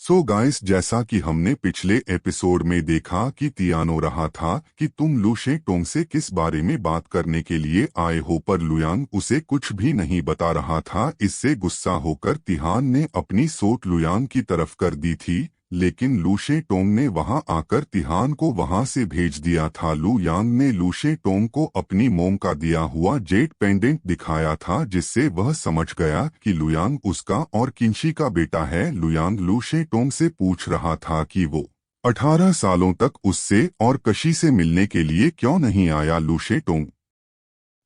So guys, जैसा कि हमने पिछले एपिसोड में देखा कि तियानो रहा था कि तुम लू शेटोंग से किस बारे में बात करने के लिए आए हो, पर लुयांग उसे कुछ भी नहीं बता रहा था। इससे गुस्सा होकर तिहान ने अपनी सोट लुयांग की तरफ कर दी थी, लेकिन लू शेटोंग ने वहां आकर तिहान को वहां से भेज दिया था। लू यांग ने लू शेटोंग को अपनी मोम का दिया हुआ जेट पेंडेंट दिखाया था, जिससे वह समझ गया कि लुयांग उसका और किंशी का बेटा है। लुयांग लू शेटोंग से पूछ रहा था कि वो 18 सालों तक उससे और कशी से मिलने के लिए क्यों नहीं आया। लू शेटोंग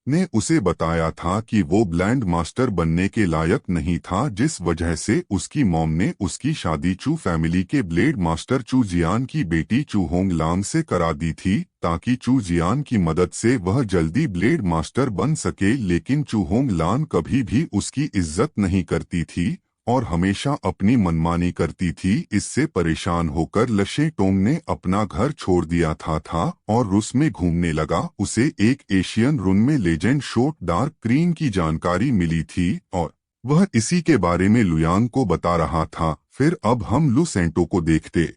ने उसे बताया था कि वो ब्लैंड मास्टर बनने के लायक नहीं था, जिस वजह से उसकी मॉम ने उसकी शादी चू फैमिली के ब्लेड मास्टर चू जियान की बेटी चू होंग लांग से करा दी थी, ताकि चू जियान की मदद से वह जल्दी ब्लेड मास्टर बन सके। लेकिन चू होंग लान कभी भी उसकी इज्जत नहीं करती थी और हमेशा अपनी मनमानी करती थी। इससे परेशान होकर लशे टोंग ने अपना घर छोड़ दिया था और रूस में घूमने लगा। उसे एक एशियन रुन में लेजेंड शॉट डार्क क्रीन की जानकारी मिली थी और वह इसी के बारे में लुयांग को बता रहा था। फिर अब हम लू सेंटो को देखते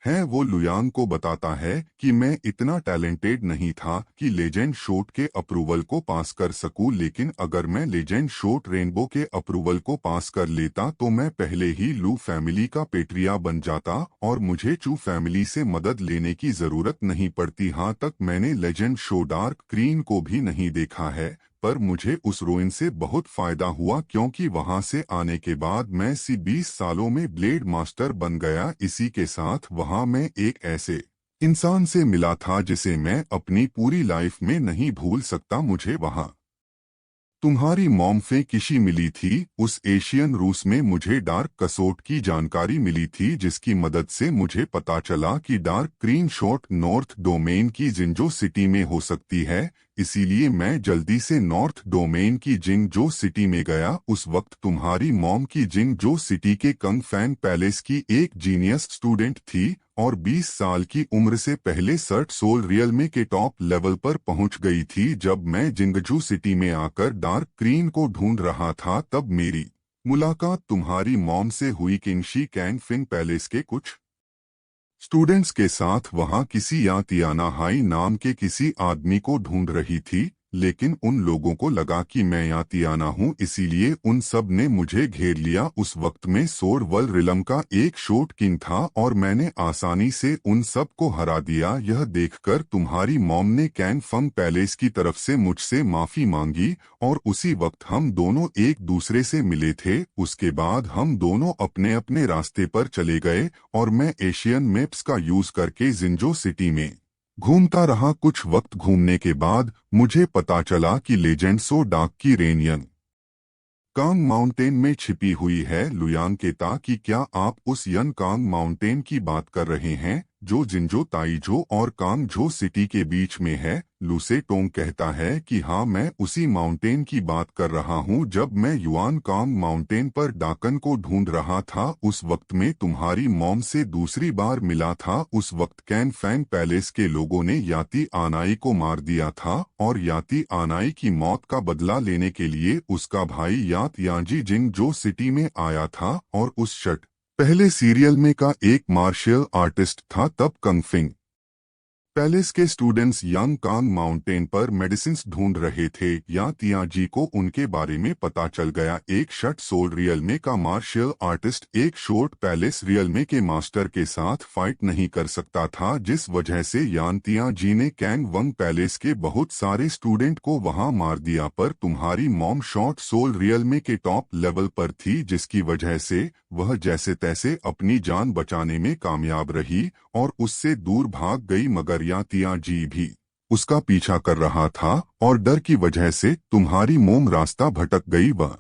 है। वो लुयांग को बताता है कि मैं इतना टैलेंटेड नहीं था कि लेजेंड शॉट के अप्रूवल को पास कर सकूं, लेकिन अगर मैं लेजेंड शॉट रेनबो के अप्रूवल को पास कर लेता तो मैं पहले ही लू फैमिली का पेट्रिया बन जाता और मुझे चू फैमिली से मदद लेने की जरूरत नहीं पड़ती। हाँ, तक मैंने लेजेंड शो डार्क क्रीन को भी नहीं देखा है, पर मुझे उस रोइन से बहुत फायदा हुआ, क्योंकि वहां से आने के बाद मैं 20 सालों में ब्लेड मास्टर बन गया। इसी के साथ वहां मैं एक ऐसे इंसान से मिला था जिसे मैं अपनी पूरी लाइफ में नहीं भूल सकता। मुझे वहां तुम्हारी मॉम फे किशी मिली थी। उस एशियन रूस में मुझे डार्क कसोट की जानकारी मिली थी, जिसकी मदद से मुझे पता चला कि डार्क क्रीन शॉट नॉर्थ डोमेन की जिंजो सिटी में हो सकती है। इसीलिए मैं जल्दी से नॉर्थ डोमेन की जिंगजो सिटी में गया। उस वक्त तुम्हारी मॉम की जिंगजो सिटी के कंग फैन पैलेस की एक जीनियस स्टूडेंट थी और 20 साल की उम्र से पहले सर्ट सोल रियलमे के टॉप लेवल पर पहुंच गई थी। जब मैं जिंगजू सिटी में आकर डार्क क्रीन को ढूंढ रहा था, तब मेरी मुलाकात तुम्हारी मॉम से हुई। किंगशी कैंग फिन पैलेस के कुछ स्टूडेंट्स के साथ वहां किसी यातियाना हाई नाम के किसी आदमी को ढूंढ रही थी, लेकिन उन लोगों को लगा कि मैं यातियाना हूं, इसीलिए उन सब ने मुझे घेर लिया। उस वक्त में सोर वल रिलम का एक शॉट किंग था और मैंने आसानी से उन सब को हरा दिया। यह देखकर तुम्हारी मॉम ने कैंग फंग पैलेस की तरफ से मुझसे माफी मांगी और उसी वक्त हम दोनों एक दूसरे से मिले थे। उसके बाद हम दोनों अपने अपने रास्ते पर चले गए और मैं एशियन मैप्स का यूज करके जिंजो सिटी में घूमता रहा। कुछ वक्त घूमने के बाद मुझे पता चला कि लेजेंड सो डार्क की रेनियन कांग माउंटेन में छिपी हुई है। लुयांग कहता कि क्या आप उस यन कांग माउंटेन की बात कर रहे हैं जो जिंजो ताइजो और कांग जो सिटी के बीच में है। लूसे टोंग कहता है कि हाँ, मैं उसी माउंटेन की बात कर रहा हूँ। जब मैं युआन कांग माउंटेन पर डाकन को ढूंढ रहा था, उस वक्त में तुम्हारी मॉम से दूसरी बार मिला था। उस वक्त कैन फैंग पैलेस के लोगों ने याती आनाई को मार दिया था और याती आनाई की मौत का बदला लेने के लिए उसका भाई यात यांजी जिंग जो सिटी में आया था और उस शट पहले सीरियल में का एक मार्शल आर्टिस्ट था। तब कंग फिंग पैलेस के स्टूडेंट्स यंग कांग माउंटेन पर मेडिसिन्स ढूंढ रहे थे। या तियाजी को उनके बारे में पता चल गया। एक शट सोल रियलमे का मार्शल आर्टिस्ट एक शॉर्ट पैलेस रियलमे के मास्टर के साथ फाइट नहीं कर सकता था, जिस वजह से यान तियाजी ने कैंग वंग पैलेस के बहुत सारे स्टूडेंट को वहां मार दिया। पर तुम्हारी मॉम शॉर्ट सोल रियलमे के टॉप लेवल पर थी, जिसकी वजह से वह जैसे तैसे अपनी जान बचाने में कामयाब रही और उससे दूर भाग गई। मगर यातियाजी भी उसका पीछा कर रहा था और डर की वजह से तुम्हारी मोम रास्ता भटक गई। वह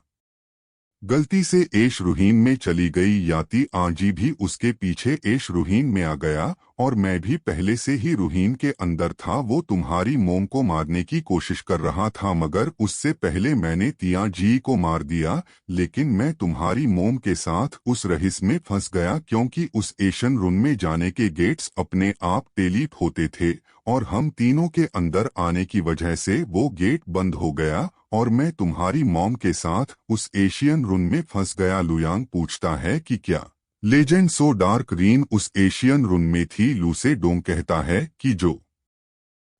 गलती से एश रुहीन में चली गई। याती आजी भी उसके पीछे एश रुहीन में आ गया और मैं भी पहले से ही रुहीन के अंदर था। वो तुम्हारी मोम को मारने की कोशिश कर रहा था, मगर उससे पहले मैंने तियाजी को मार दिया। लेकिन मैं तुम्हारी मोम के साथ उस रहिस में फंस गया, क्योंकि उस एशियन रुन में जाने के गेट्स अपने आप टेलीप होते थे और हम तीनों के अंदर आने की वजह से वो गेट बंद हो गया और मैं तुम्हारी मॉम के साथ उस एशियन रुन में फंस गया। लुयांग पूछता है कि क्या लेजेंड सो डार्क रीन उस एशियन रुन में थी। लूसे डोंग कहता है कि जो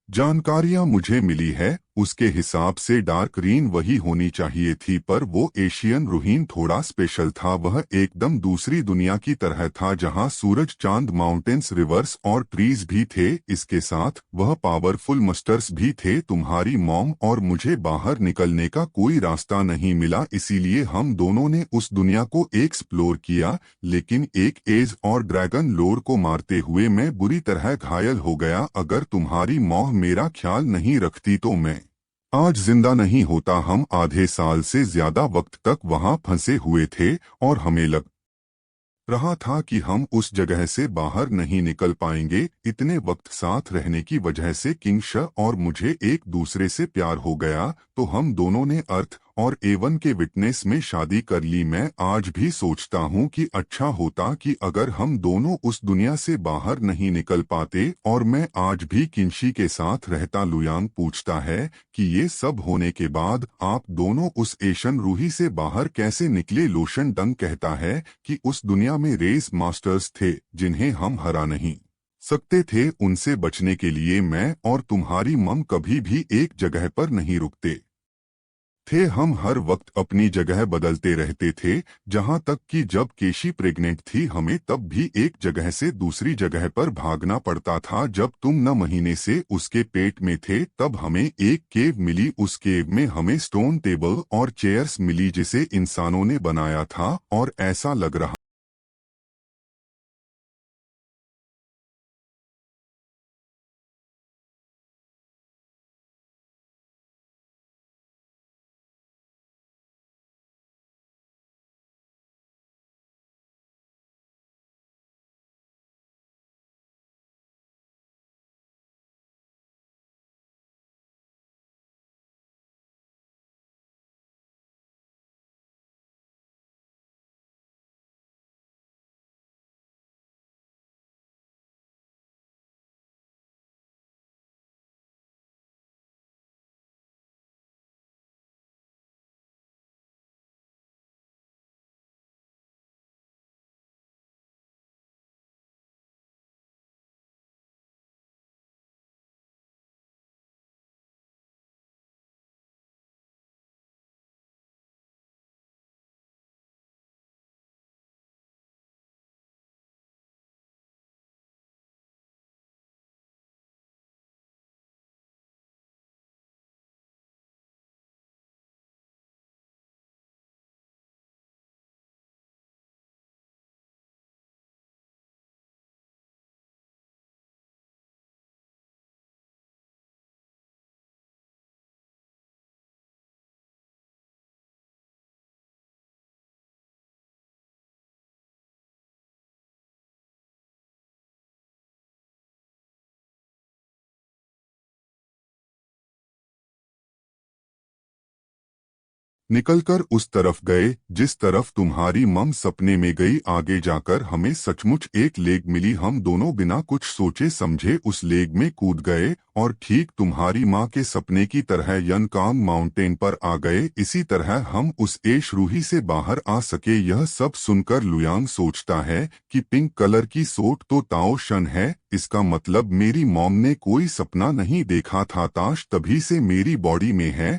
जानकारियां मुझे मिली है उसके हिसाब से डार्क रीन वही होनी चाहिए थी, पर वो एशियन रूहीन थोड़ा स्पेशल था। वह एकदम दूसरी दुनिया की तरह था जहां सूरज, चांद, माउंटेन्स, रिवर्स और ट्रीज भी थे। इसके साथ वह पावरफुल मस्टर्स भी थे। तुम्हारी मॉम और मुझे बाहर निकलने का कोई रास्ता नहीं मिला, इसीलिए हम दोनों ने उस दुनिया को एक्सप्लोर किया। लेकिन एक एज और ड्रैगन लोड को मारते हुए मैं बुरी तरह घायल हो गया। अगर तुम्हारी मॉम मेरा ख्याल नहीं रखती तो मैं आज जिंदा नहीं होता। हम आधे साल से ज्यादा वक्त तक वहां फंसे हुए थे और हमें लग रहा था कि हम उस जगह से बाहर नहीं निकल पाएंगे। इतने वक्त साथ रहने की वजह से किंग श और मुझे एक दूसरे से प्यार हो गया, तो हम दोनों ने अर्थ और एवन के विटनेस में शादी कर ली। मैं आज भी सोचता हूँ कि अच्छा होता कि अगर हम दोनों उस दुनिया से बाहर नहीं निकल पाते और मैं आज भी किंशी के साथ रहता। लुयांग पूछता है कि ये सब होने के बाद आप दोनों उस एशियन रूही से बाहर कैसे निकले। लोशन डंग कहता है कि उस दुनिया में रेस मास्टर्स थे जिन्हें हम हरा नहीं सकते थे। उनसे बचने के लिए मैं और तुम्हारी मम कभी भी एक जगह पर नहीं रुकते थे। हम हर वक्त अपनी जगह बदलते रहते थे। जहां तक कि जब केशी प्रेग्नेंट थी हमें तब भी एक जगह से दूसरी जगह पर भागना पड़ता था। जब तुम 9 महीने से उसके पेट में थे तब हमें एक केव मिली। उस केव में हमें स्टोन टेबल और चेयर्स मिली जिसे इंसानों ने बनाया था, और ऐसा लग रहा निकलकर उस तरफ गए जिस तरफ तुम्हारी मम सपने में गई। आगे जाकर हमें सचमुच एक लेक मिली। हम दोनों बिना कुछ सोचे समझे उस लेक में कूद गए और ठीक तुम्हारी माँ के सपने की तरह यनकांग माउंटेन पर आ गए। इसी तरह हम उस एश रूही से बाहर आ सके। यह सब सुनकर लुयांग सोचता है कि पिंक कलर की सोट तो ताओ शन है। इसका मतलब मेरी मॉम ने कोई सपना नहीं देखा था। ताश तभी से मेरी बॉडी में है।